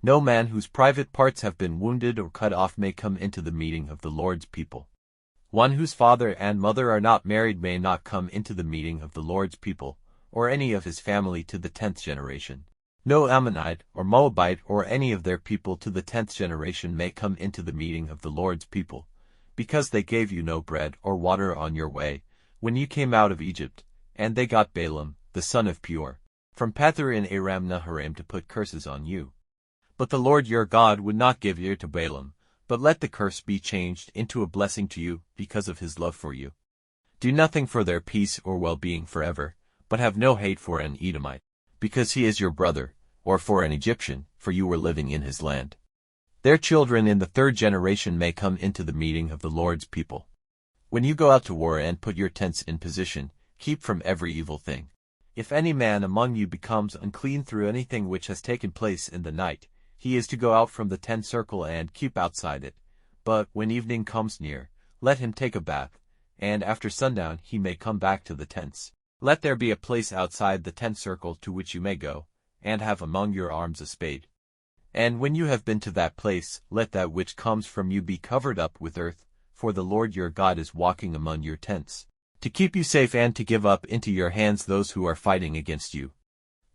No man whose private parts have been wounded or cut off may come into the meeting of the Lord's people. One whose father and mother are not married may not come into the meeting of the Lord's people, or any of his family to the 10th generation. No Ammonite or Moabite or any of their people to the 10th generation may come into the meeting of the Lord's people, because they gave you no bread or water on your way, when you came out of Egypt, and they got Balaam, the son of Beor, from Pethor in Aram Naharaim to put curses on you. But the Lord your God would not give ear to Balaam, but let the curse be changed into a blessing to you because of his love for you. Do nothing for their peace or well-being forever, but have no hate for an Edomite, because he is your brother, or for an Egyptian, for you were living in his land. Their children in the 3rd generation may come into the meeting of the Lord's people. When you go out to war and put your tents in position, keep from every evil thing. If any man among you becomes unclean through anything which has taken place in the night, he is to go out from the tent circle and keep outside it. But when evening comes near, let him take a bath, and after sundown he may come back to the tents. Let there be a place outside the tent circle to which you may go, and have among your arms a spade. And when you have been to that place, let that which comes from you be covered up with earth, for the Lord your God is walking among your tents, to keep you safe and to give up into your hands those who are fighting against you.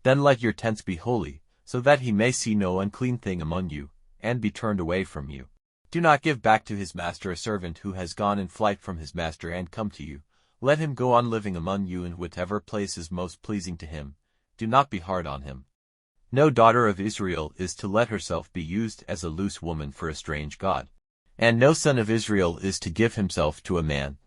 Then let your tents be holy, so that he may see no unclean thing among you, and be turned away from you. Do not give back to his master a servant who has gone in flight from his master and come to you. Let him go on living among you in whatever place is most pleasing to him. Do not be hard on him. No daughter of Israel is to let herself be used as a loose woman for a strange god, and no son of Israel is to give himself to a man.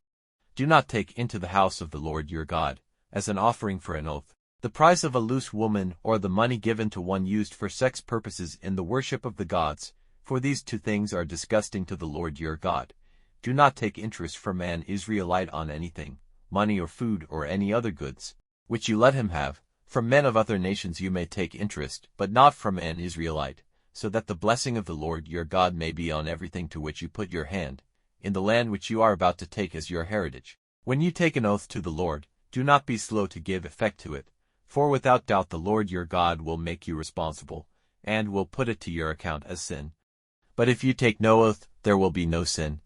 Do not take into the house of the Lord your God, as an offering for an oath, the price of a loose woman or the money given to one used for sex purposes in the worship of the gods, for these 2 things are disgusting to the Lord your God. Do not take interest from an Israelite on anything, money or food or any other goods, which you let him have. From men of other nations you may take interest, but not from an Israelite, so that the blessing of the Lord your God may be on everything to which you put your hand, in the land which you are about to take as your heritage. When you take an oath to the Lord, do not be slow to give effect to it, for without doubt the Lord your God will make you responsible, and will put it to your account as sin. But if you take no oath, there will be no sin.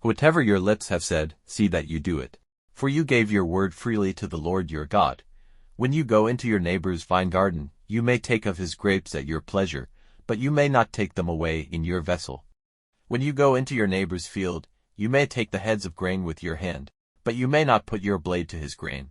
Whatever your lips have said, see that you do it, for you gave your word freely to the Lord your God. When you go into your neighbor's vine garden, you may take of his grapes at your pleasure, but you may not take them away in your vessel. When you go into your neighbor's field, you may take the heads of grain with your hand, but you may not put your blade to his grain.